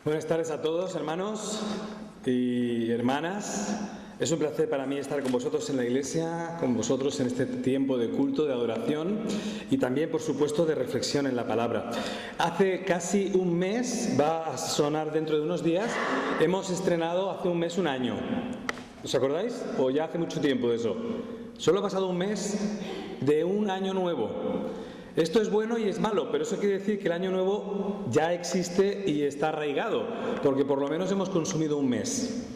Buenas tardes a todos, hermanos y hermanas. Es un placer para mí estar con vosotros en la iglesia, con vosotros en este tiempo de culto, de adoración y también, por supuesto, de reflexión en la palabra. Hace casi un mes, va a sonar dentro de unos días, hemos estrenado hace un mes un año. ¿Os acordáis? ¿O ya hace mucho tiempo de eso? Solo ha pasado un mes de un año nuevo. Esto es bueno y es malo, pero eso quiere decir que el año nuevo ya existe y está arraigado, porque por lo menos hemos consumido un mes.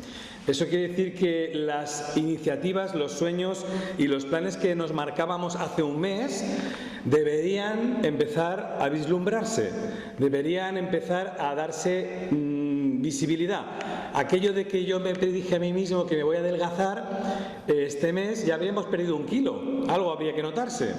Eso quiere decir que las iniciativas, los sueños y los planes que nos marcábamos hace un mes deberían empezar a vislumbrarse, deberían empezar a darse visibilidad. Aquello de que yo me predije a mí mismo que me voy a adelgazar, este mes ya habríamos perdido 1 kilo, algo habría que notarse.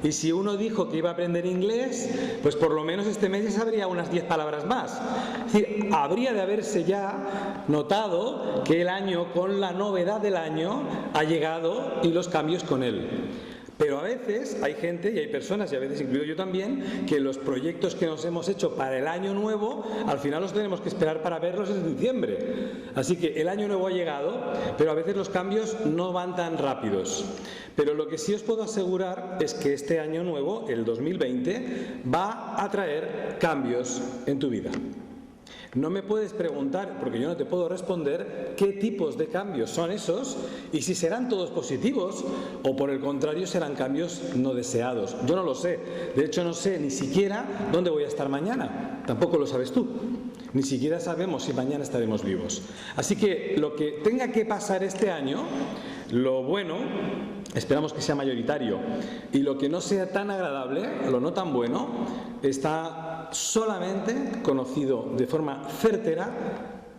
Y si uno dijo que iba a aprender inglés, pues por lo menos este mes ya sabría unas 10 palabras más. Es decir, habría de haberse ya notado que el año, con la novedad del año, ha llegado y los cambios con él. Pero a veces hay gente, y hay personas, y a veces incluido yo también, que los proyectos que nos hemos hecho para el año nuevo, al final los tenemos que esperar para verlos en diciembre. Así que el año nuevo ha llegado, pero a veces los cambios no van tan rápidos. Pero lo que sí os puedo asegurar es que este año nuevo, el 2020, va a traer cambios en tu vida. No me puedes preguntar, porque yo no te puedo responder, qué tipos de cambios son esos y si serán todos positivos o por el contrario serán cambios no deseados. Yo no lo sé. De hecho, no sé ni siquiera dónde voy a estar mañana. Tampoco lo sabes tú. Ni siquiera sabemos si mañana estaremos vivos. Así que lo que tenga que pasar este año, lo bueno, esperamos que sea mayoritario, y lo que no sea tan agradable, lo no tan bueno, está solamente conocido de forma certera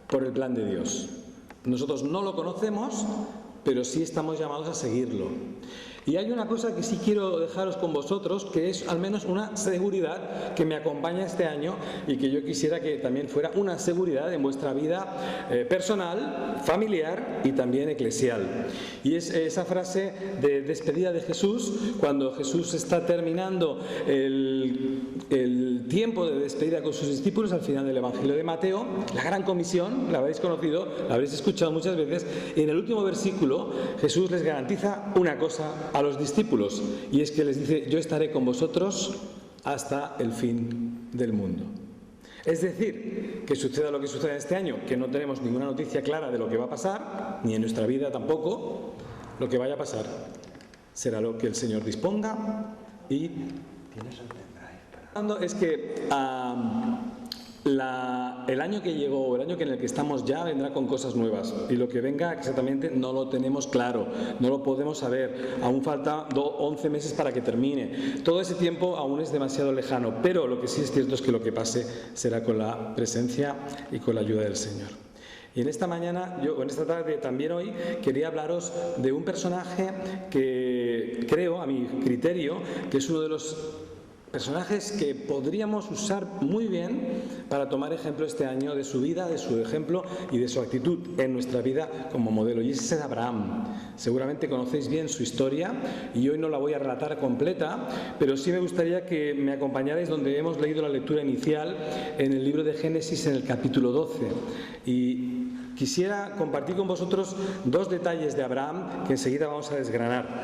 por el plan de Dios. Nosotros no lo conocemos, pero sí estamos llamados a seguirlo. Y hay una cosa que sí quiero dejaros con vosotros, que es al menos una seguridad que me acompaña este año y que yo quisiera que también fuera una seguridad en vuestra vida personal, familiar y también eclesial. Y es esa frase de despedida de Jesús, cuando Jesús está terminando el tiempo de despedida con sus discípulos al final del Evangelio de Mateo, la gran comisión, la habréis conocido, la habréis escuchado muchas veces, y en el último versículo Jesús les garantiza una cosa a los discípulos, y es que les dice: yo estaré con vosotros hasta el fin del mundo. Es decir, que suceda lo que suceda este año, que no tenemos ninguna noticia clara de lo que va a pasar, ni en nuestra vida tampoco, lo que vaya a pasar será lo que el Señor disponga. Y es que el año que llegó, el año en el que estamos ya, vendrá con cosas nuevas, y lo que venga exactamente no lo tenemos claro, no lo podemos saber, aún falta 11 meses para que termine, todo ese tiempo aún es demasiado lejano, pero lo que sí es cierto es que lo que pase será con la presencia y con la ayuda del Señor. Y en esta mañana, en esta tarde también hoy, quería hablaros de un personaje que creo, a mi criterio, que es uno de los personajes que podríamos usar muy bien para tomar ejemplo este año de su vida, de su ejemplo y de su actitud en nuestra vida como modelo. Y ese es Abraham. Seguramente conocéis bien su historia y hoy no la voy a relatar completa, pero sí me gustaría que me acompañarais donde hemos leído la lectura inicial en el libro de Génesis en el capítulo 12. Y quisiera compartir con vosotros 2 detalles de Abraham que enseguida vamos a desgranar.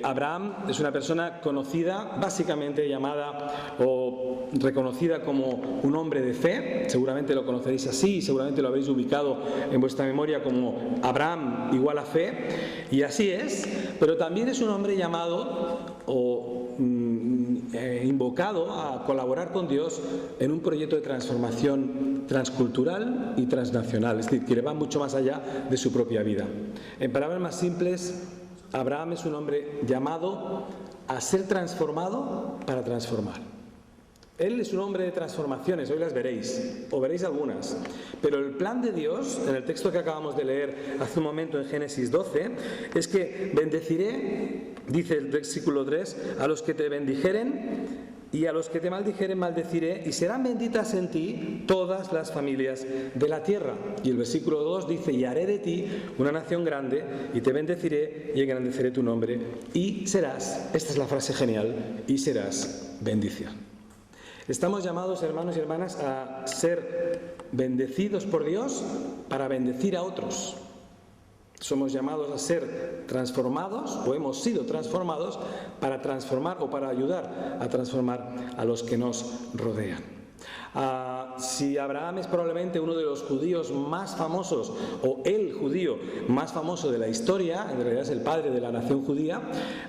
Abraham es una persona conocida, básicamente llamada o reconocida como un hombre de fe. Seguramente lo conoceréis así y seguramente lo habréis ubicado en vuestra memoria como Abraham igual a fe. Y así es, pero también es un hombre llamado o invocado a colaborar con Dios en un proyecto de transformación transcultural y transnacional, es decir, que va mucho más allá de su propia vida. En palabras más simples, Abraham es un hombre llamado a ser transformado para transformar. Él es un hombre de transformaciones, hoy las veréis, o veréis algunas. Pero el plan de Dios, en el texto que acabamos de leer hace un momento en Génesis 12, es que bendeciré, dice el versículo 3, a los que te bendijeren y a los que te maldijeren maldeciré, y serán benditas en ti todas las familias de la tierra. Y el versículo 2 dice: y haré de ti una nación grande, y te bendeciré y engrandeceré tu nombre, y serás, esta es la frase genial, y serás bendición. Estamos llamados, hermanos y hermanas, a ser bendecidos por Dios para bendecir a otros. Somos llamados a ser transformados, o hemos sido transformados, para transformar o para ayudar a transformar a los que nos rodean. Si Abraham es probablemente uno de los judíos más famosos, o el judío más famoso de la historia, en realidad es el padre de la nación judía,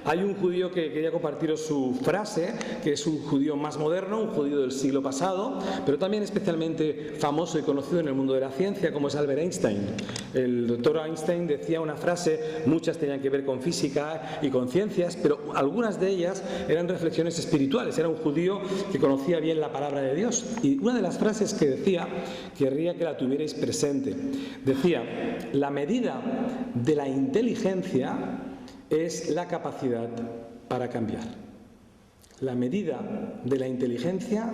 hay un judío que quería compartiros su frase, que es un judío más moderno, un judío del siglo pasado, pero también especialmente famoso y conocido en el mundo de la ciencia, como es Albert Einstein. El doctor Einstein decía una frase, muchas tenían que ver con física y con ciencias, pero algunas de ellas eran reflexiones espirituales. Era un judío que conocía bien la palabra de Dios. Y una de las frases que decía, querría que la tuvierais presente, decía: la medida de la inteligencia es la capacidad para cambiar. La medida de la inteligencia,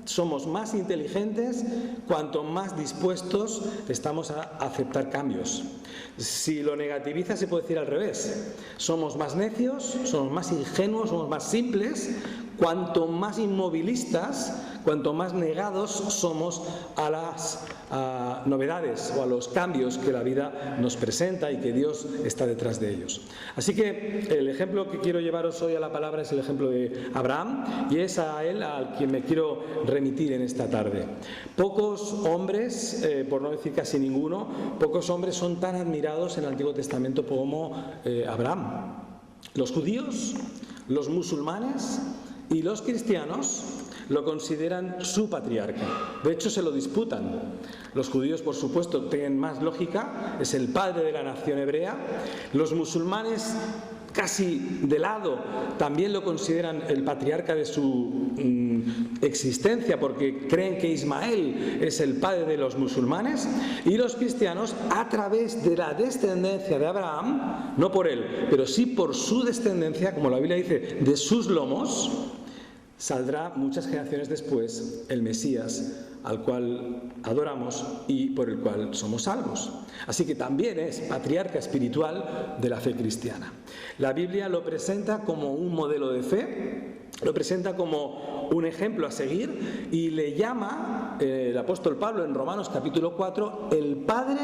somos más inteligentes cuanto más dispuestos estamos a aceptar cambios. Si lo negativiza, se puede decir al revés. Somos más necios, somos más ingenuos, somos más simples cuanto más inmovilistas, cuanto más negados somos a las novedades o a los cambios que la vida nos presenta y que Dios está detrás de ellos. Así que el ejemplo que quiero llevaros hoy a la palabra es el ejemplo de Abraham, y es a él al quien me quiero remitir en esta tarde. Pocos hombres, por no decir casi ninguno, pocos hombres son tan admirados en el Antiguo Testamento como Abraham. Los judíos, los musulmanes y los cristianos lo consideran su patriarca. De hecho, se lo disputan. Los judíos, por supuesto, tienen más lógica, es el padre de la nación hebrea. Los musulmanes, casi de lado, también lo consideran el patriarca de su existencia, porque creen que Ismael es el padre de los musulmanes. Y los cristianos, a través de la descendencia de Abraham, no por él, pero sí por su descendencia, como la Biblia dice, de sus lomos, saldrá muchas generaciones después el Mesías, al cual adoramos y por el cual somos salvos. Así que también es patriarca espiritual de la fe cristiana. La Biblia lo presenta como un modelo de fe, lo presenta como un ejemplo a seguir, y le llama el apóstol Pablo en Romanos capítulo 4 el padre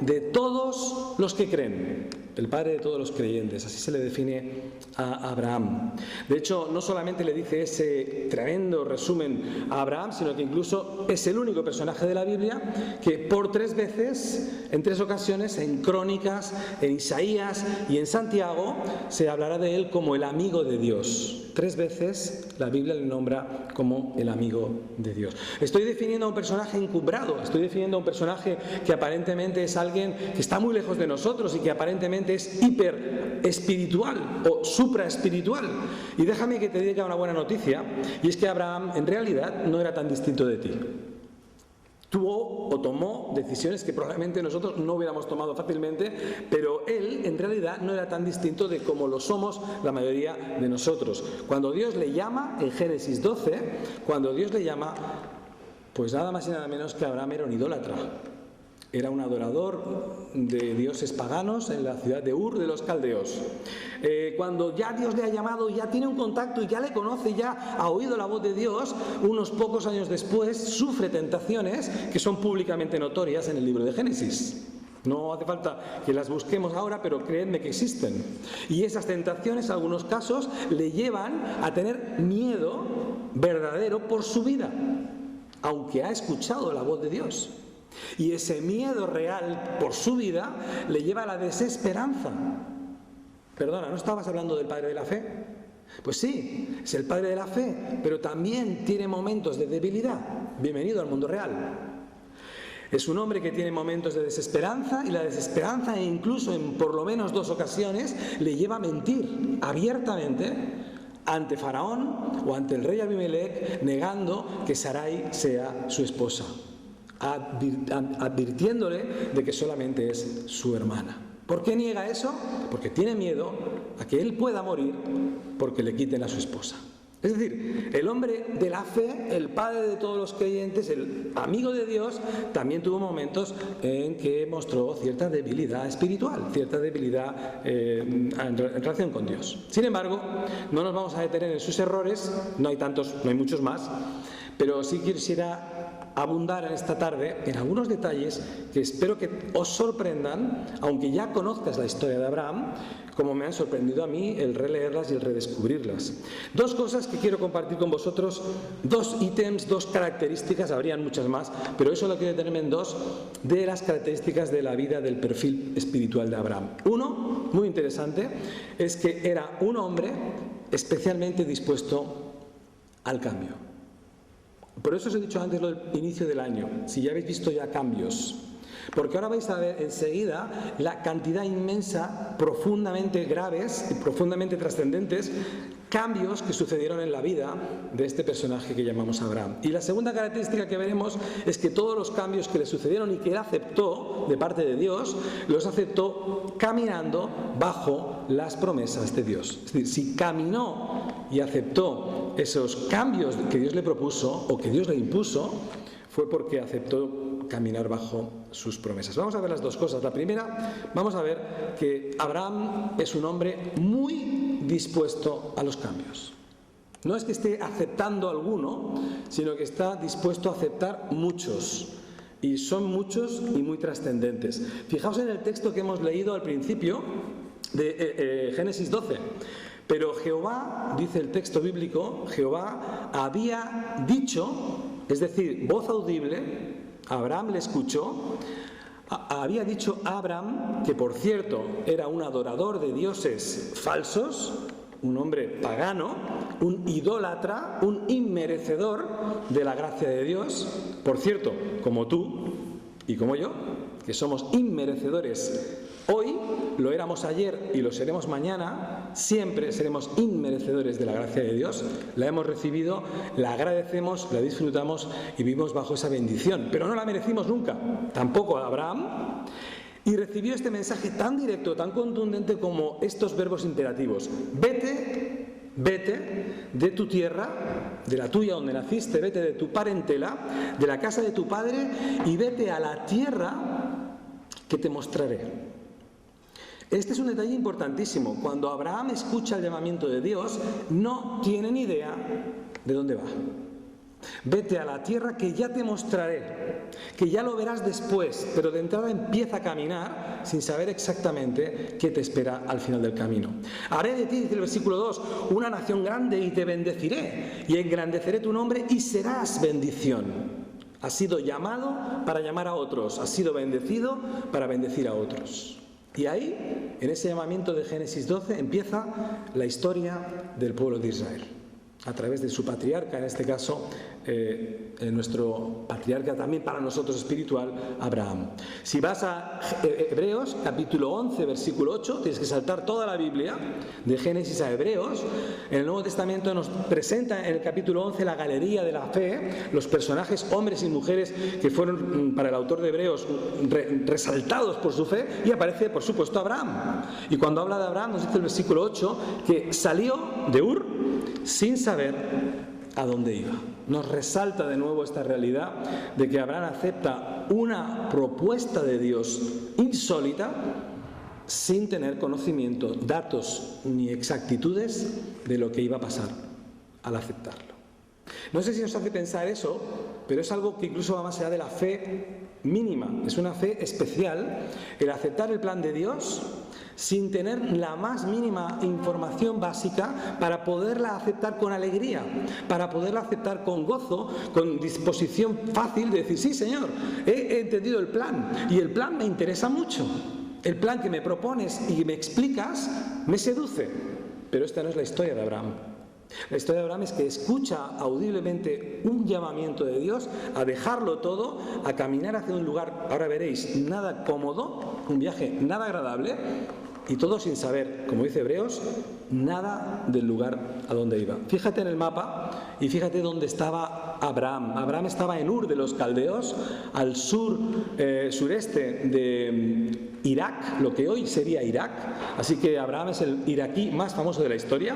de todos los que creen. El padre de todos los creyentes, así se le define a Abraham. De hecho, no solamente le dice ese tremendo resumen a Abraham, sino que incluso es el único personaje de la Biblia que por 3 veces, en 3 ocasiones, en Crónicas, en Isaías y en Santiago, se hablará de él como el amigo de Dios. 3 veces la Biblia le nombra como el amigo de Dios. Estoy definiendo a un personaje encumbrado, estoy definiendo a un personaje que aparentemente es alguien que está muy lejos de nosotros y que aparentemente es hiper espiritual o supraespiritual. Y déjame que te diga una buena noticia, y es que Abraham en realidad no era tan distinto de ti. Tuvo o tomó decisiones que probablemente nosotros no hubiéramos tomado fácilmente, pero él en realidad no era tan distinto de como lo somos la mayoría de nosotros. Cuando Dios le llama, en Génesis 12, cuando Dios le llama, pues nada más y nada menos que Abraham era un idólatra. Era un adorador de dioses paganos en la ciudad de Ur de los Caldeos. Cuando ya Dios le ha llamado, ya tiene un contacto y ya le conoce, ya ha oído la voz de Dios, unos pocos años después sufre tentaciones que son públicamente notorias en el libro de Génesis. No hace falta que las busquemos ahora, pero creedme que existen. Y esas tentaciones, en algunos casos, le llevan a tener miedo verdadero por su vida, aunque ha escuchado la voz de Dios. Y ese miedo real por su vida le lleva a la desesperanza. Perdona, ¿no estabas hablando del padre de la fe? Pues sí, es el padre de la fe, pero también tiene momentos de debilidad. Bienvenido al mundo real. Es un hombre que tiene momentos de desesperanza, y la desesperanza, incluso en por lo menos 2 ocasiones, le lleva a mentir abiertamente ante Faraón o ante el rey Abimelech, negando que Sarai sea su esposa, advirtiéndole de que solamente es su hermana. ¿Por qué niega eso? Porque tiene miedo a que él pueda morir porque le quiten a su esposa. Es decir, el hombre de la fe, el padre de todos los creyentes, el amigo de Dios, también tuvo momentos en que mostró cierta debilidad espiritual, cierta debilidad en relación con Dios. Sin embargo, no nos vamos a detener en sus errores, no hay muchos más, pero sí quisiera abundar en esta tarde en algunos detalles que espero que os sorprendan, aunque ya conozcas la historia de Abraham, como me han sorprendido a mí el releerlas y el redescubrirlas. Dos cosas que quiero compartir con vosotros, dos ítems, dos características, habrían muchas más, pero eso lo quiero detenerme en dos de las características de la vida del perfil espiritual de Abraham. Uno, muy interesante, es que era un hombre especialmente dispuesto al cambio. Por eso os he dicho antes lo del inicio del año, si ya habéis visto ya cambios. Porque ahora vais a ver enseguida la cantidad inmensa, profundamente graves y profundamente trascendentes, cambios que sucedieron en la vida de este personaje que llamamos Abraham. Y la segunda característica que veremos es que todos los cambios que le sucedieron y que él aceptó de parte de Dios, los aceptó caminando bajo las promesas de Dios. Es decir, si caminó y aceptó esos cambios que Dios le propuso o que Dios le impuso, fue porque aceptó caminar bajo sus promesas. Vamos a ver las dos cosas. La primera, vamos a ver que Abraham es un hombre muy dispuesto a los cambios. No es que esté aceptando alguno, sino que está dispuesto a aceptar muchos. Y son muchos y muy trascendentes. Fijaos en el texto que hemos leído al principio de Génesis 12. Pero Jehová, dice el texto bíblico, Jehová había dicho, es decir, voz audible, Abraham le escuchó, había dicho a Abraham, que por cierto era un adorador de dioses falsos, un hombre pagano, un idólatra, un inmerecedor de la gracia de Dios, por cierto, como tú y como yo, que somos inmerecedores hoy, lo éramos ayer y lo seremos mañana, siempre seremos inmerecedores de la gracia de Dios, la hemos recibido, la agradecemos, la disfrutamos y vivimos bajo esa bendición, pero no la merecimos nunca, tampoco a Abraham, y recibió este mensaje tan directo, tan contundente como estos verbos imperativos: vete, vete de tu tierra, de la tuya donde naciste, vete de tu parentela, de la casa de tu padre y vete a la tierra que te mostraré. Este es un detalle importantísimo. Cuando Abraham escucha el llamamiento de Dios, no tiene ni idea de dónde va. Vete a la tierra que ya te mostraré, que ya lo verás después, pero de entrada empieza a caminar sin saber exactamente qué te espera al final del camino. Haré de ti, dice el versículo 2, una nación grande y te bendeciré, y engrandeceré tu nombre y serás bendición. Has sido llamado para llamar a otros, has sido bendecido para bendecir a otros. Y ahí, en ese llamamiento de Génesis 12, empieza la historia del pueblo de Israel, a través de su patriarca, en este caso, nuestro patriarca también para nosotros espiritual, Abraham. Si vas a Hebreos, capítulo 11, versículo 8, tienes que saltar toda la Biblia, de Génesis a Hebreos. En el Nuevo Testamento nos presenta en el capítulo 11 la galería de la fe, los personajes, hombres y mujeres, que fueron, para el autor de Hebreos, resaltados por su fe, y aparece, por supuesto, Abraham. Y cuando habla de Abraham, nos dice el versículo 8, que salió de Ur sin saber a dónde iba. Nos resalta de nuevo esta realidad de que Abraham acepta una propuesta de Dios insólita sin tener conocimiento, datos ni exactitudes de lo que iba a pasar al aceptarlo. No sé si os hace pensar eso, pero es algo que incluso va más allá de la fe mínima, es una fe especial, el aceptar el plan de Dios sin tener la más mínima información básica para poderla aceptar con alegría, para poderla aceptar con gozo, con disposición fácil de decir, sí Señor, he entendido el plan y el plan me interesa mucho, el plan que me propones y me explicas me seduce, pero esta no es la historia de Abraham. La historia de Abraham es que escucha audiblemente un llamamiento de Dios a dejarlo todo, a caminar hacia un lugar, ahora veréis, nada cómodo, un viaje nada agradable, y todo sin saber, como dice Hebreos, nada del lugar a donde iba. Fíjate en el mapa y fíjate dónde estaba Abraham. Abraham estaba en Ur de los Caldeos, al sureste de Irak, lo que hoy sería Irak. Así que Abraham es el iraquí más famoso de la historia.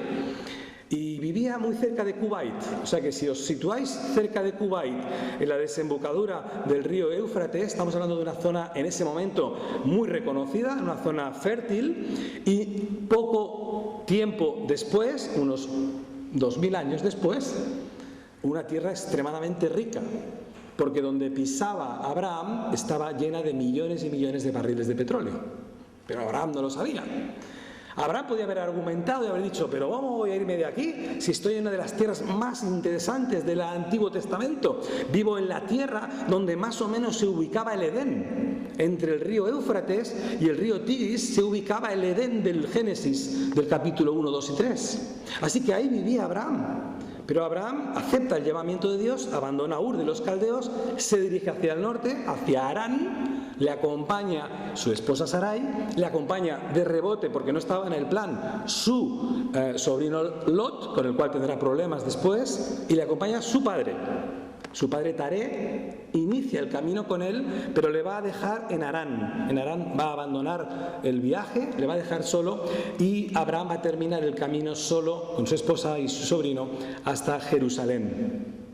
Y vivía muy cerca de Kuwait, o sea que si os situáis cerca de Kuwait, en la desembocadura del río Éufrates, estamos hablando de una zona en ese momento muy reconocida, una zona fértil, y poco tiempo después, unos 2000 años después, una tierra extremadamente rica, porque donde pisaba Abraham estaba llena de millones y millones de barriles de petróleo. Pero Abraham no lo sabía. Abraham podía haber argumentado y haber dicho, pero ¿cómo voy a irme de aquí si estoy en una de las tierras más interesantes del Antiguo Testamento? Vivo en la tierra donde más o menos se ubicaba el Edén. Entre el río Éufrates y el río Tigris se ubicaba el Edén del Génesis, del capítulo 1, 2 y 3. Así que ahí vivía Abraham. Pero Abraham acepta el llamamiento de Dios, abandona Ur de los Caldeos, se dirige hacia el norte, hacia Harán, le acompaña su esposa Sarai, le acompaña de rebote, porque no estaba en el plan, su sobrino Lot, con el cual tendrá problemas después, y le acompaña su padre. Su padre Taré inicia el camino con él, pero le va a dejar en Harán. En Harán va a abandonar el viaje, le va a dejar solo, y Abraham va a terminar el camino solo con su esposa y su sobrino hasta Jerusalén.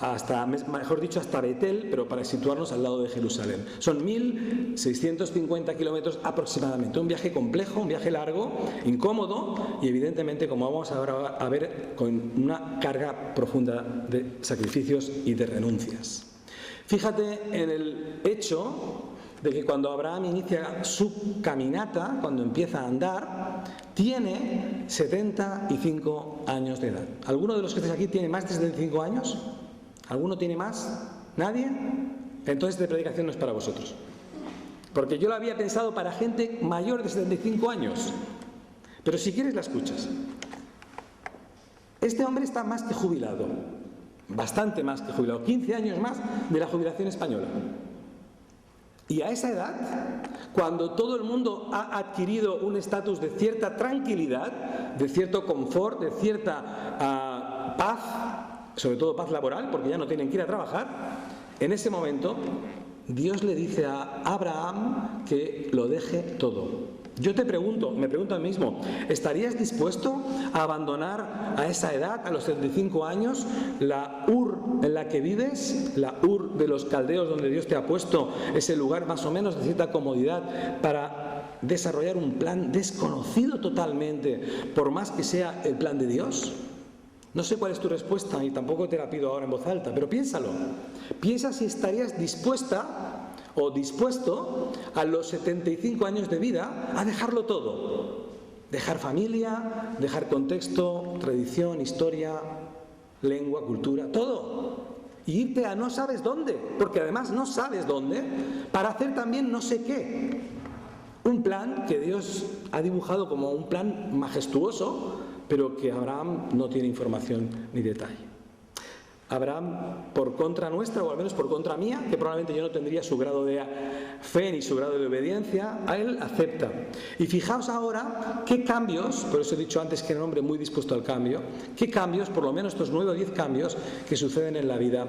Hasta, mejor dicho, hasta Betel, pero para situarnos al lado de Jerusalén. Son 1.650 kilómetros aproximadamente. Un viaje complejo, un viaje largo, incómodo y evidentemente, como vamos ahora a ver, con una carga profunda de sacrificios y de renuncias. Fíjate en el hecho de que cuando Abraham inicia su caminata, cuando empieza a andar, tiene 75 años de edad. ¿Alguno de los que estáis aquí tiene más de 75 años? ¿Alguno tiene más? ¿Nadie? Entonces esta predicación no es para vosotros. Porque yo la había pensado para gente mayor de 75 años. Pero si quieres la escuchas. Este hombre está más que jubilado. Bastante más que jubilado. 15 años más de la jubilación española. Y a esa edad, cuando todo el mundo ha adquirido un estatus de cierta tranquilidad, de cierto confort, de cierta paz, sobre todo paz laboral, porque ya no tienen que ir a trabajar, en ese momento Dios le dice a Abraham que lo deje todo. Yo te pregunto, me pregunto a mí mismo, ¿estarías dispuesto a abandonar a esa edad, a los 75 años, la Ur en la que vives, la Ur de los Caldeos donde Dios te ha puesto, ese lugar más o menos de cierta comodidad, para desarrollar un plan desconocido totalmente, por más que sea el plan de Dios? No sé cuál es tu respuesta y tampoco te la pido ahora en voz alta, pero piénsalo. Piensa si estarías dispuesta o dispuesto a los 75 años de vida a dejarlo todo. Dejar familia, dejar contexto, tradición, historia, lengua, cultura, todo. Y irte a no sabes dónde, porque además no sabes dónde, para hacer también no sé qué. Un plan que Dios ha dibujado como un plan majestuoso, pero que Abraham no tiene información ni detalle. Abraham, por contra nuestra, o al menos por contra mía, que probablemente yo no tendría su grado de fe ni su grado de obediencia, a él acepta. Y fijaos ahora qué cambios, por eso he dicho antes que era un hombre muy dispuesto al cambio, qué cambios, por lo menos estos 9 o 10 cambios que suceden en la vida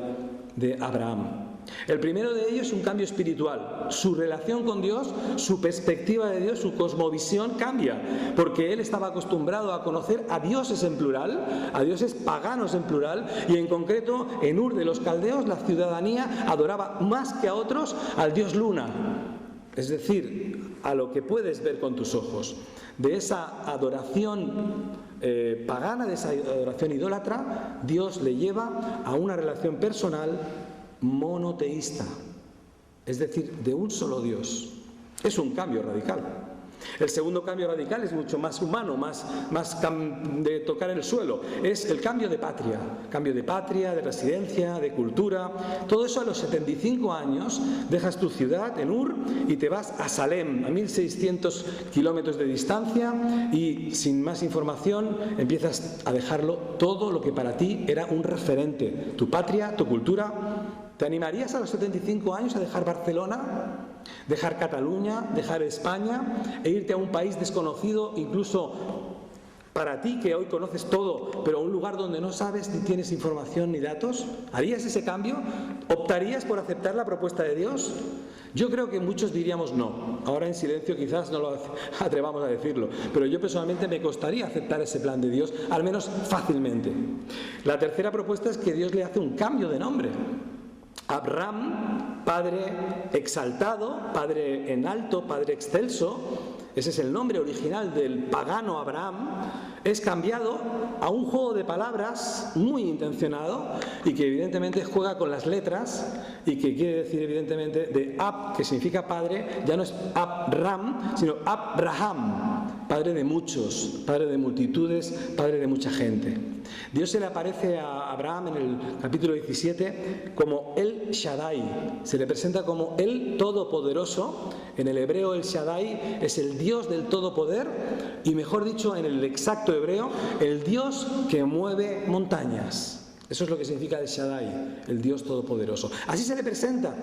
de Abraham. El primero de ellos es un cambio espiritual. Su relación con Dios, su perspectiva de Dios, su cosmovisión cambia, porque él estaba acostumbrado a conocer a dioses en plural, a dioses paganos en plural, y en concreto en Ur de los Caldeos la ciudadanía adoraba más que a otros al dios Luna, es decir, a lo que puedes ver con tus ojos. De esa adoración pagana, de esa adoración idólatra, Dios le lleva a una relación personal monoteísta, es decir, de un solo Dios. Es un cambio radical. El segundo cambio radical es mucho más humano, más de tocar el suelo. Es el cambio de patria, de residencia, de cultura. Todo eso a los 75 años, dejas tu ciudad en Ur y te vas a Salem, a 1.600 kilómetros de distancia, y sin más información empiezas a dejarlo todo lo que para ti era un referente, tu patria, tu cultura. ¿Te animarías a los 75 años a dejar Barcelona, dejar Cataluña, dejar España e irte a un país desconocido, incluso para ti que hoy conoces todo, pero a un lugar donde no sabes ni tienes información ni datos? ¿Harías ese cambio? ¿Optarías por aceptar la propuesta de Dios? Yo creo que muchos diríamos no. Ahora en silencio quizás no lo atrevamos a decirlo, pero yo personalmente me costaría aceptar ese plan de Dios, al menos fácilmente. La tercera propuesta es que Dios le hace un cambio de nombre. Abraham, padre exaltado, padre en alto, padre excelso, ese es el nombre original del pagano Abraham, es cambiado a un juego de palabras muy intencionado y que evidentemente juega con las letras y que quiere decir evidentemente de Ab, que significa padre, ya no es Abram, sino Abraham, padre de muchos, padre de multitudes, padre de mucha gente. Dios se le aparece a Abraham en el capítulo 17 como El Shaddai, se le presenta como el Todopoderoso. En el hebreo El Shaddai es el Dios del Todopoder y, mejor dicho, en el exacto hebreo, el Dios que mueve montañas. Eso es lo que significa El Shaddai, el Dios Todopoderoso. Así se le presenta.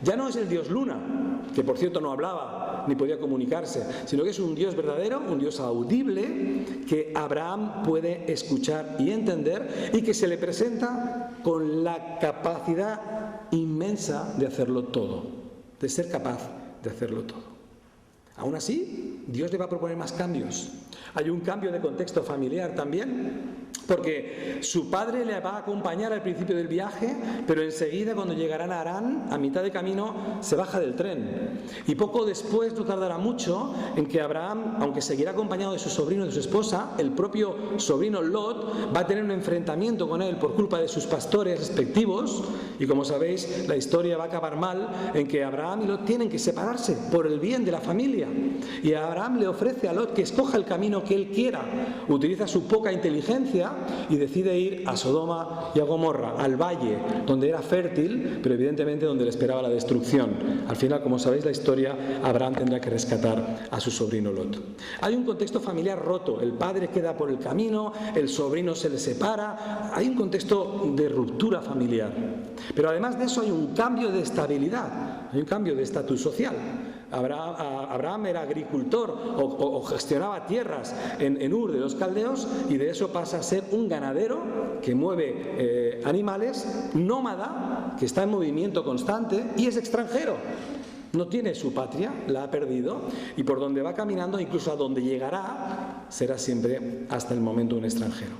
Ya no es el Dios Luna, que por cierto no hablaba ni podía comunicarse, sino que es un Dios verdadero, un Dios audible, que Abraham puede escuchar y entender, y que se le presenta con la capacidad inmensa de hacerlo todo, de ser capaz de hacerlo todo. Aún así, Dios le va a proponer más cambios. Hay un cambio de contexto familiar también, porque su padre le va a acompañar al principio del viaje, pero enseguida, cuando llegarán a Harán, a mitad de camino, se baja del tren. Y poco después, no tardará mucho, en que Abraham, aunque seguirá acompañado de su sobrino y de su esposa, el propio sobrino Lot va a tener un enfrentamiento con él por culpa de sus pastores respectivos. Y como sabéis, la historia va a acabar mal, en que Abraham y Lot tienen que separarse por el bien de la familia. Y Abraham le ofrece a Lot que escoja el camino que él quiera. Utiliza su poca inteligencia y decide ir a Sodoma y a Gomorra, al valle, donde era fértil, pero evidentemente donde le esperaba la destrucción. Al final, como sabéis la historia, Abraham tendrá que rescatar a su sobrino Lot. Hay un contexto familiar roto. El padre queda por el camino, el sobrino se le separa. Hay un contexto de ruptura familiar. Pero además de eso hay un cambio de estabilidad, hay un cambio de estatus social. Abraham era agricultor o gestionaba tierras en Ur de los caldeos, y de eso pasa a ser un ganadero que mueve animales, nómada, que está en movimiento constante y es extranjero. No tiene su patria, la ha perdido, y por donde va caminando, incluso a donde llegará, será siempre hasta el momento un extranjero.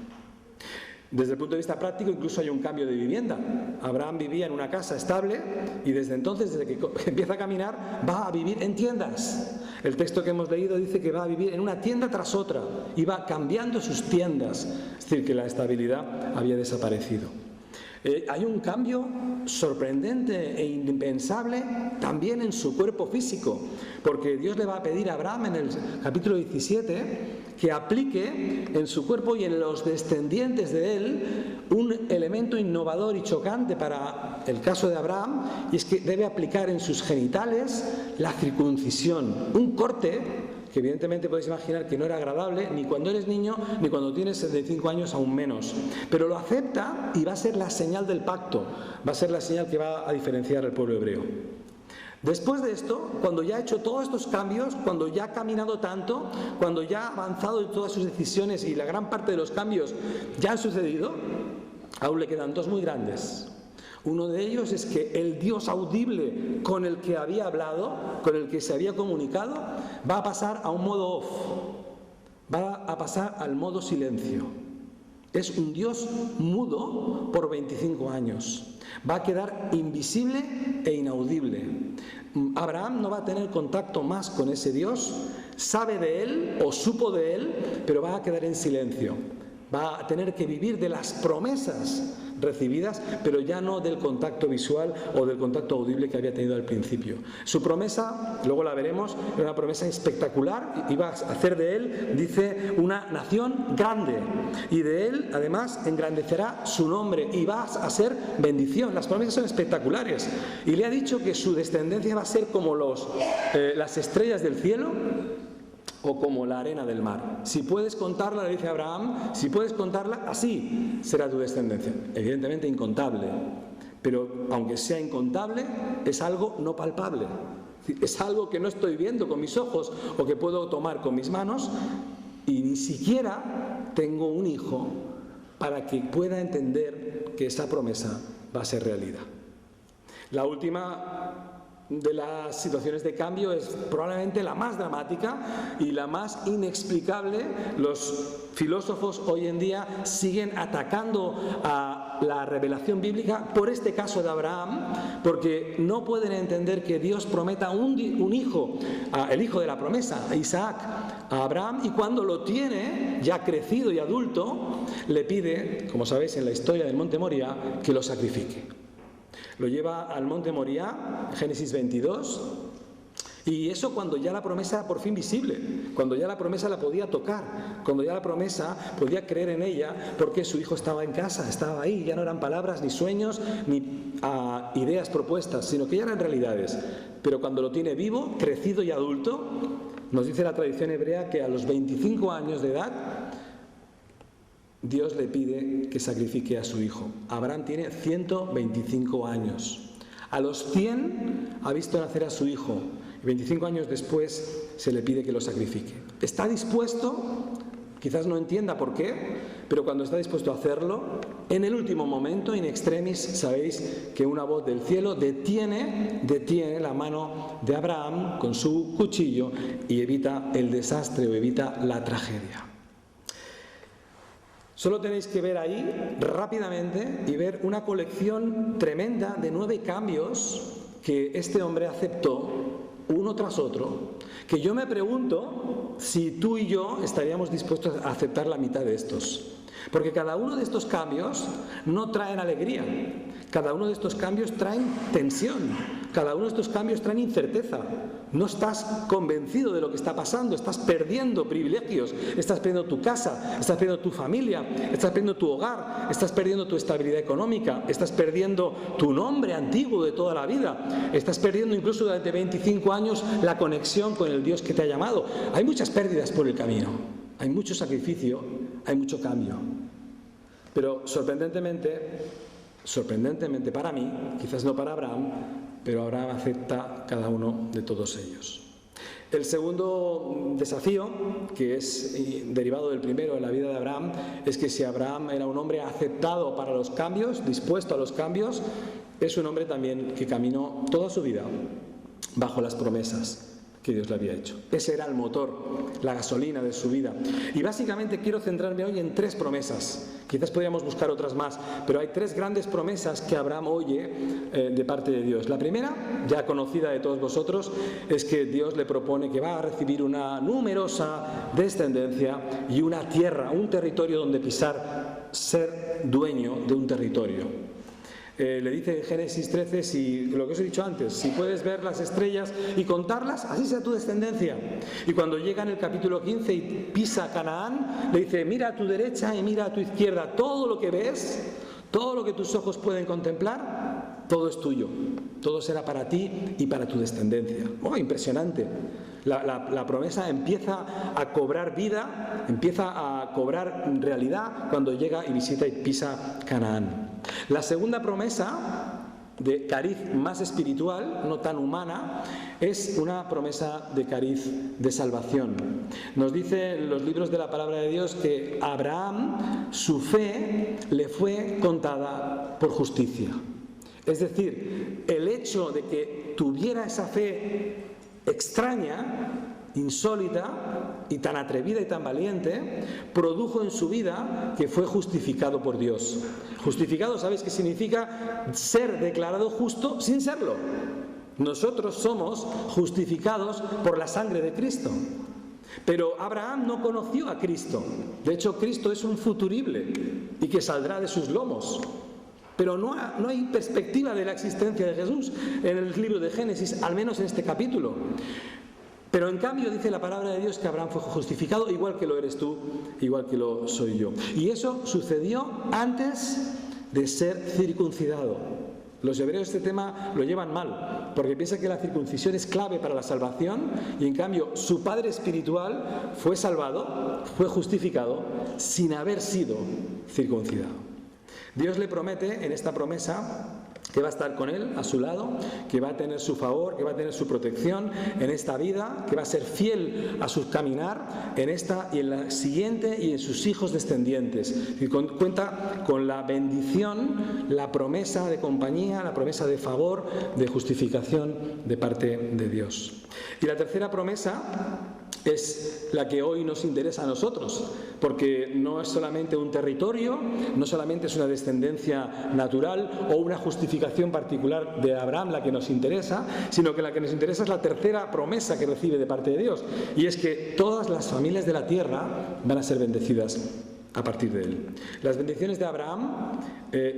Desde el punto de vista práctico, incluso hay un cambio de vivienda. Abraham vivía en una casa estable y desde entonces, desde que empieza a caminar, va a vivir en tiendas. El texto que hemos leído dice que va a vivir en una tienda tras otra y va cambiando sus tiendas. Es decir, que la estabilidad había desaparecido. Hay un cambio sorprendente e impensable también en su cuerpo físico, porque Dios le va a pedir a Abraham en el capítulo 17 que aplique en su cuerpo y en los descendientes de él un elemento innovador y chocante para el caso de Abraham, y es que debe aplicar en sus genitales la circuncisión, un corte que evidentemente podéis imaginar que no era agradable ni cuando eres niño ni cuando tienes 75 años, aún menos. Pero lo acepta y va a ser la señal del pacto, va a ser la señal que va a diferenciar al pueblo hebreo. Después de esto, cuando ya ha hecho todos estos cambios, cuando ya ha caminado tanto, cuando ya ha avanzado en todas sus decisiones y la gran parte de los cambios ya han sucedido, aún le quedan dos muy grandes. Uno de ellos es que el Dios audible con el que había hablado, con el que se había comunicado, va a pasar a un modo off, va a pasar al modo silencio. Es un Dios mudo por 25 años. Va a quedar invisible e inaudible. Abraham no va a tener contacto más con ese Dios, sabe de él o supo de él, pero va a quedar en silencio. Va a tener que vivir de las promesas recibidas, pero ya no del contacto visual o del contacto audible que había tenido al principio. Su promesa, luego la veremos, era una promesa espectacular. Iba a hacer de él, dice, una nación grande, y de él además engrandecerá su nombre y va a ser bendición. Las promesas son espectaculares, y le ha dicho que su descendencia va a ser como las estrellas del cielo o como la arena del mar. Si puedes contarla, le dice Abraham, si puedes contarla, así será tu descendencia. Evidentemente incontable, pero aunque sea incontable, es algo no palpable. Es algo que no estoy viendo con mis ojos o que puedo tomar con mis manos, y ni siquiera tengo un hijo para que pueda entender que esa promesa va a ser realidad. La última de las situaciones de cambio es probablemente la más dramática y la más inexplicable. Los filósofos hoy en día siguen atacando a la revelación bíblica por este caso de Abraham, porque no pueden entender que Dios prometa un hijo, el hijo de la promesa, a Isaac, a Abraham, y cuando lo tiene, ya crecido y adulto, le pide, como sabéis en la historia del monte Moría, que lo sacrifique. Lo lleva al monte Moría, Génesis 22, y eso cuando ya la promesa era por fin visible, cuando ya la promesa la podía tocar, cuando ya la promesa podía creer en ella, porque su hijo estaba en casa, estaba ahí, ya no eran palabras, ni sueños, ni ideas propuestas, sino que ya eran realidades. Pero cuando lo tiene vivo, crecido y adulto, nos dice la tradición hebrea que a los 25 años de edad, Dios le pide que sacrifique a su hijo. Abraham tiene 125 años. A los 100 ha visto nacer a su hijo. Y 25 años después se le pide que lo sacrifique. Está dispuesto, quizás no entienda por qué, pero cuando está dispuesto a hacerlo, en el último momento, in extremis, sabéis que una voz del cielo detiene la mano de Abraham con su cuchillo y evita el desastre o evita la tragedia. Solo tenéis que ver ahí rápidamente y ver una colección tremenda de 9 cambios que este hombre aceptó uno tras otro, que yo me pregunto si tú y yo estaríamos dispuestos a aceptar la mitad de estos. Porque cada uno de estos cambios no traen alegría, cada uno de estos cambios traen tensión, cada uno de estos cambios traen incerteza. No estás convencido de lo que está pasando, estás perdiendo privilegios, estás perdiendo tu casa, estás perdiendo tu familia, estás perdiendo tu hogar, estás perdiendo tu estabilidad económica, estás perdiendo tu nombre antiguo de toda la vida, estás perdiendo incluso durante 25 años la conexión con el Dios que te ha llamado. Hay muchas pérdidas por el camino, hay mucho sacrificio, hay mucho cambio. Pero sorprendentemente para mí, quizás no para Abraham, pero Abraham acepta cada uno de todos ellos. El segundo desafío, que es derivado del primero en la vida de Abraham, es que si Abraham era un hombre aceptado para los cambios, dispuesto a los cambios, es un hombre también que caminó toda su vida bajo las promesas que Dios le había hecho. Ese era el motor, la gasolina de su vida. Y básicamente quiero centrarme hoy en 3 promesas. Quizás podríamos buscar otras más, pero hay 3 grandes promesas que Abraham oye de parte de Dios. La primera, ya conocida de todos vosotros, es que Dios le propone que va a recibir una numerosa descendencia y una tierra, un territorio donde pisar, ser dueño de un territorio. Le dice en Génesis 13, si, lo que os he dicho antes, si puedes ver las estrellas y contarlas, así sea tu descendencia. Y cuando llega en el capítulo 15 y pisa Canaán, le dice, mira a tu derecha y mira a tu izquierda, todo lo que ves, todo lo que tus ojos pueden contemplar, todo es tuyo, todo será para ti y para tu descendencia. ¡Oh, impresionante! La promesa empieza a cobrar vida, empieza a cobrar realidad cuando llega y visita y pisa Canaán. La segunda promesa, de cariz más espiritual, no tan humana, es una promesa de cariz de salvación. Nos dice en los libros de la palabra de Dios que a Abraham su fe le fue contada por justicia. Es decir, el hecho de que tuviera esa fe extraña, insólita y tan atrevida y tan valiente, produjo en su vida que fue justificado por Dios. Justificado, ¿sabéis qué significa? Ser declarado justo sin serlo. Nosotros somos justificados por la sangre de Cristo. Pero Abraham no conoció a Cristo. De hecho, Cristo es un futurible y que saldrá de sus lomos. Pero no hay perspectiva de la existencia de Jesús en el libro de Génesis, al menos en este capítulo. Pero en cambio dice la palabra de Dios que Abraham fue justificado, igual que lo eres tú, igual que lo soy yo. Y eso sucedió antes de ser circuncidado. Los hebreos este tema lo llevan mal, porque piensan que la circuncisión es clave para la salvación, y en cambio su padre espiritual fue salvado, fue justificado, sin haber sido circuncidado. Dios le promete en esta promesa que va a estar con él, a su lado, que va a tener su favor, que va a tener su protección en esta vida, que va a ser fiel a su caminar en esta y en la siguiente y en sus hijos descendientes. Y cuenta con la bendición, la promesa de compañía, la promesa de favor, de justificación de parte de Dios. Y la tercera promesa es la que hoy nos interesa a nosotros, porque no es solamente un territorio, no solamente es una descendencia natural o una justificación particular de Abraham la que nos interesa, sino que la que nos interesa es la tercera promesa que recibe de parte de Dios, y es que todas las familias de la tierra van a ser bendecidas a partir de él. Las bendiciones de Abraham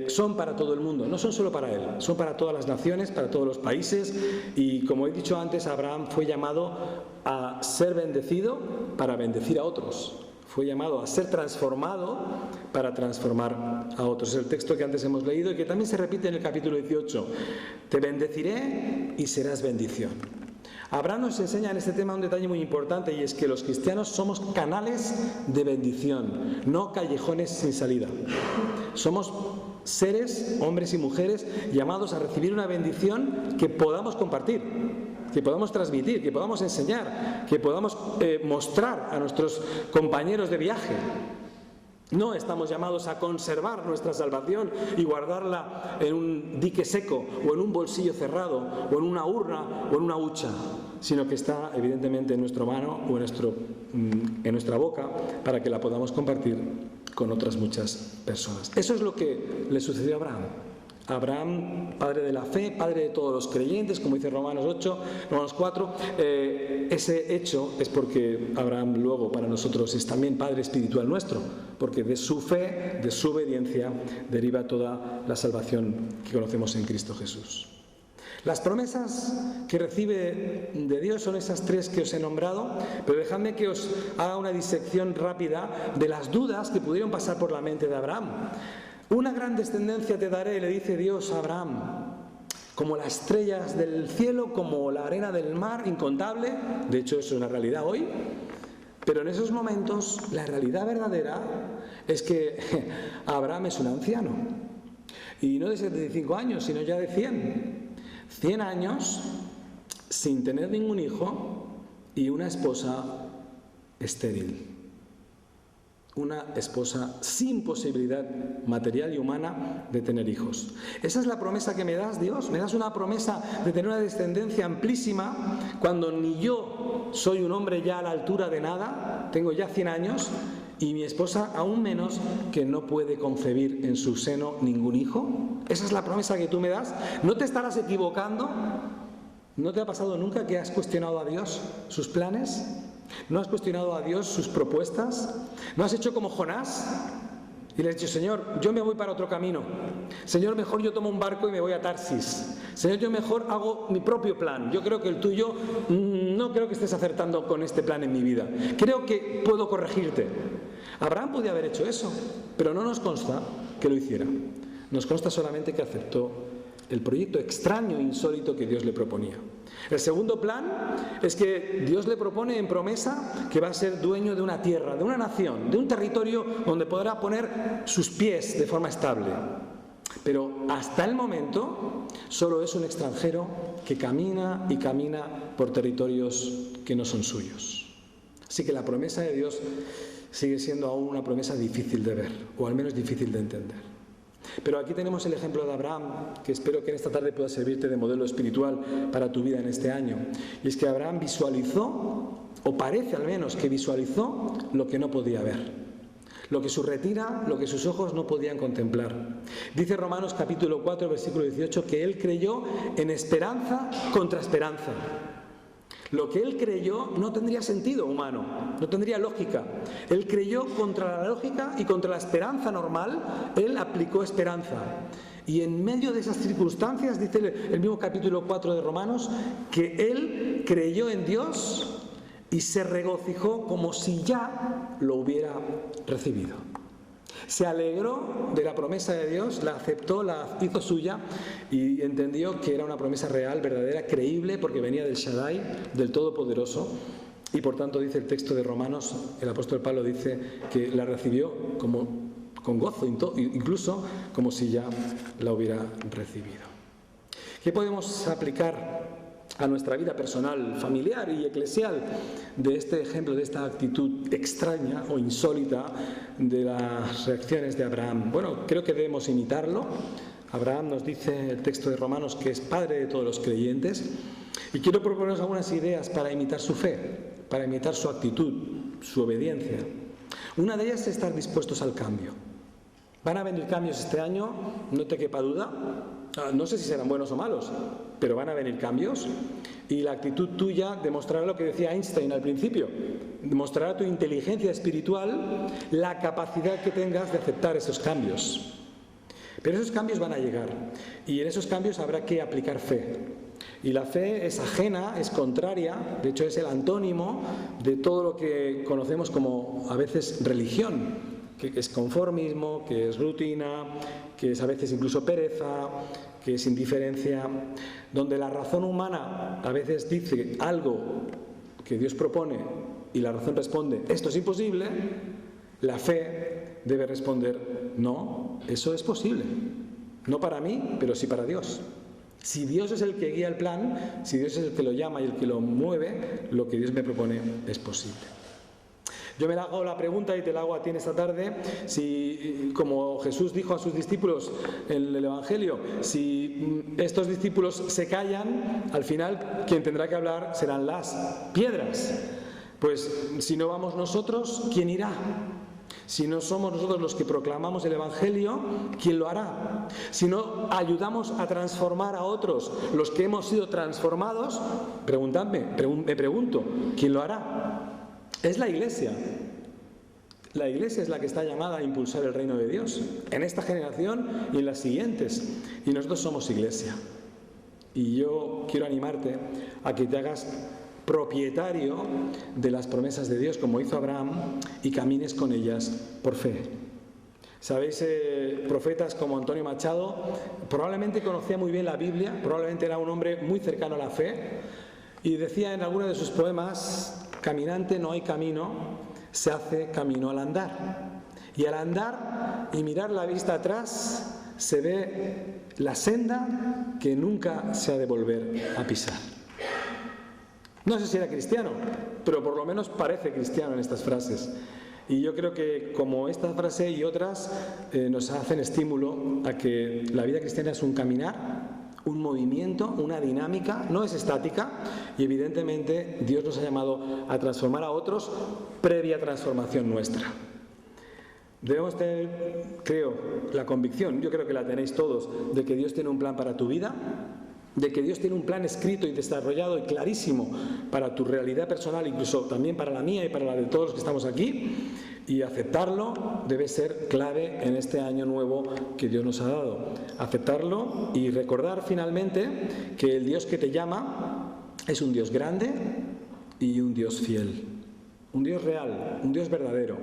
son para todo el mundo, no son solo para él, son para todas las naciones, para todos los países, y como he dicho antes, Abraham fue llamado a ser bendecido para bendecir a otros. Fue llamado a ser transformado para transformar a otros. Es el texto que antes hemos leído y que también se repite en el capítulo 18. Te bendeciré y serás bendición. Abraham nos enseña en este tema un detalle muy importante, y es que los cristianos somos canales de bendición, no callejones sin salida. Somos seres, hombres y mujeres, llamados a recibir una bendición que podamos compartir, que podamos transmitir, que podamos enseñar, que podamos mostrar a nuestros compañeros de viaje. No estamos llamados a conservar nuestra salvación y guardarla en un dique seco o en un bolsillo cerrado o en una urna o en una hucha, sino que está evidentemente en nuestra mano o en nuestra boca para que la podamos compartir con otras muchas personas. Eso es lo que le sucedió a Abraham. Abraham, padre de la fe, padre de todos los creyentes, como dice Romanos 4, ese hecho es porque Abraham luego para nosotros es también padre espiritual nuestro, porque de su fe, de su obediencia, deriva toda la salvación que conocemos en Cristo Jesús. Las promesas que recibe de Dios son esas tres que os he nombrado, pero dejadme que os haga una disección rápida de las dudas que pudieron pasar por la mente de Abraham. Una gran descendencia te daré, le dice Dios a Abraham, como las estrellas del cielo, como la arena del mar, incontable. De hecho, eso es una realidad hoy. Pero en esos momentos, la realidad verdadera es que Abraham es un anciano. Y no de 75 años, sino ya de 100. 100 años sin tener ningún hijo y una esposa estéril. Una esposa sin posibilidad material y humana de tener hijos. Esa es la promesa que me das, Dios. Me das una promesa de tener una descendencia amplísima cuando ni yo soy un hombre ya a la altura de nada, tengo ya 100 años, y mi esposa aún menos, que no puede concebir en su seno ningún hijo. Esa es la promesa que tú me das. ¿No te estarás equivocando? ¿No te ha pasado nunca que has cuestionado a Dios sus planes? ¿No has cuestionado a Dios sus propuestas? ¿No has hecho como Jonás? Y le has dicho, Señor, yo me voy para otro camino. Señor, mejor yo tomo un barco y me voy a Tarsis. Señor, yo mejor hago mi propio plan. Yo creo que el tuyo, no creo que estés acertando con este plan en mi vida. Creo que puedo corregirte. Abraham podía haber hecho eso, pero no nos consta que lo hiciera. Nos consta solamente que aceptó el proyecto extraño e insólito que Dios le proponía. El segundo plan es que Dios le propone en promesa que va a ser dueño de una tierra, de una nación, de un territorio donde podrá poner sus pies de forma estable. Pero hasta el momento solo es un extranjero que camina y camina por territorios que no son suyos. Así que la promesa de Dios sigue siendo aún una promesa difícil de ver, o al menos difícil de entender. Pero aquí tenemos el ejemplo de Abraham, que espero que en esta tarde pueda servirte de modelo espiritual para tu vida en este año. Y es que Abraham visualizó, o parece al menos que visualizó, lo que no podía ver, lo que su retina, lo que sus ojos no podían contemplar. Dice Romanos capítulo 4, versículo 18, que él creyó en esperanza contra esperanza. Lo que él creyó no tendría sentido humano, no tendría lógica. Él creyó contra la lógica y contra la esperanza normal, él aplicó esperanza. Y en medio de esas circunstancias, dice el mismo capítulo 4 de Romanos, que él creyó en Dios y se regocijó como si ya lo hubiera recibido. Se alegró de la promesa de Dios, la aceptó, la hizo suya y entendió que era una promesa real, verdadera, creíble, porque venía del Shaddai, del Todopoderoso. Y por tanto, dice el texto de Romanos, el apóstol Pablo dice que la recibió con gozo, incluso como si ya la hubiera recibido. ¿Qué podemos aplicar a nuestra vida personal, familiar y eclesial de este ejemplo, de esta actitud extraña o insólita de las reacciones de Abraham? Bueno, creo que debemos imitarlo. Abraham nos dice el texto de Romanos que es padre de todos los creyentes, y quiero proponeros algunas ideas para imitar su fe. para imitar su actitud, su obediencia. Una de ellas es estar dispuestos al cambio. ¿Van a venir cambios este año? No te quepa duda. No sé si serán buenos o malos, pero van a venir cambios. Y la actitud tuya demostrará lo que decía Einstein al principio. Demostrará tu inteligencia espiritual, la capacidad que tengas de aceptar esos cambios. Pero esos cambios van a llegar. Y en esos cambios habrá que aplicar fe. Y la fe es ajena, es contraria, de hecho es el antónimo de todo lo que conocemos como a veces religión, que es conformismo, que es rutina, que es a veces incluso pereza, que es indiferencia, donde la razón humana a veces dice algo que Dios propone y la razón responde, esto es imposible, la fe debe responder, no, eso es posible, no para mí, pero sí para Dios. Si Dios es el que guía el plan, si Dios es el que lo llama y el que lo mueve, lo que Dios me propone es posible. Yo me hago la pregunta y te la hago a ti en esta tarde, si, como Jesús dijo a sus discípulos en el Evangelio, si estos discípulos se callan, al final quien tendrá que hablar serán las piedras. Pues si no vamos nosotros, ¿quién irá? Si no somos nosotros los que proclamamos el Evangelio, ¿quién lo hará? Si no ayudamos a transformar a otros, los que hemos sido transformados, me pregunto, ¿quién lo hará? Es la Iglesia. La Iglesia es la que está llamada a impulsar el reino de Dios, en esta generación y en las siguientes. Y nosotros somos Iglesia. Y yo quiero animarte a que te hagas propietario de las promesas de Dios, como hizo Abraham, y camines con ellas por fe. Sabéis, profetas como Antonio Machado probablemente conocía muy bien la Biblia, probablemente era un hombre muy cercano a la fe, y decía en alguno de sus poemas, caminante no hay camino, se hace camino al andar. Y al andar y mirar la vista atrás, se ve la senda que nunca se ha de volver a pisar. No sé si era cristiano, pero por lo menos parece cristiano en estas frases. Y yo creo que como esta frase y otras nos hacen estímulo a que la vida cristiana es un caminar, un movimiento, una dinámica, no es estática, y evidentemente Dios nos ha llamado a transformar a otros previa transformación nuestra. Debemos tener, creo, la convicción, yo creo que la tenéis todos, de que Dios tiene un plan para tu vida, de que Dios tiene un plan escrito y desarrollado y clarísimo para tu realidad personal, incluso también para la mía y para la de todos los que estamos aquí, y aceptarlo debe ser clave en este año nuevo que Dios nos ha dado. Aceptarlo y recordar finalmente que el Dios que te llama es un Dios grande y un Dios fiel, un Dios real, un Dios verdadero.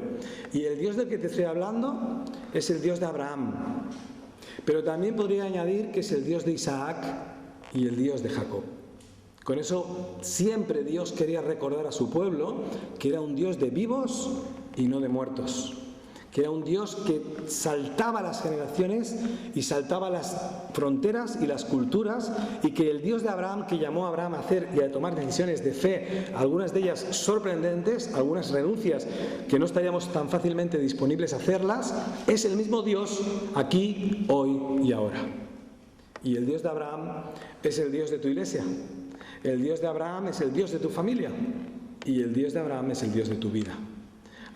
Y el Dios del que te estoy hablando es el Dios de Abraham, pero también podría añadir que es el Dios de Isaac y el Dios de Jacob. Con eso siempre Dios quería recordar a su pueblo que era un Dios de vivos y no de muertos, que era un Dios que saltaba las generaciones y saltaba las fronteras y las culturas, y que el Dios de Abraham, que llamó a Abraham a hacer y a tomar decisiones de fe, algunas de ellas sorprendentes, algunas renuncias que no estaríamos tan fácilmente disponibles a hacerlas, es el mismo Dios aquí, hoy y ahora. Y el Dios de Abraham es el Dios de tu iglesia. El Dios de Abraham es el Dios de tu familia. Y el Dios de Abraham es el Dios de tu vida.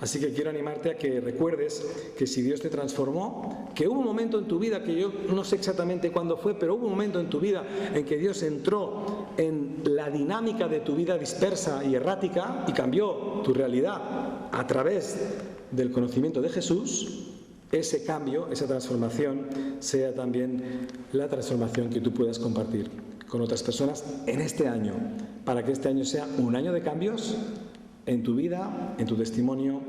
Así que quiero animarte a que recuerdes que si Dios te transformó, que hubo un momento en tu vida, que yo no sé exactamente cuándo fue, pero hubo un momento en tu vida en que Dios entró en la dinámica de tu vida dispersa y errática y cambió tu realidad a través del conocimiento de Jesús. Ese cambio, esa transformación, sea también la transformación que tú puedas compartir con otras personas en este año, para que este año sea un año de cambios en tu vida, en tu testimonio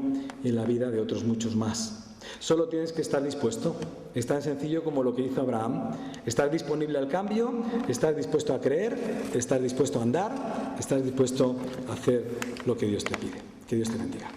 y en la vida de otros muchos más. Solo tienes que estar dispuesto. Es tan sencillo como lo que hizo Abraham. Estar disponible al cambio, estar dispuesto a creer, estar dispuesto a andar, estar dispuesto a hacer lo que Dios te pide. Que Dios te bendiga.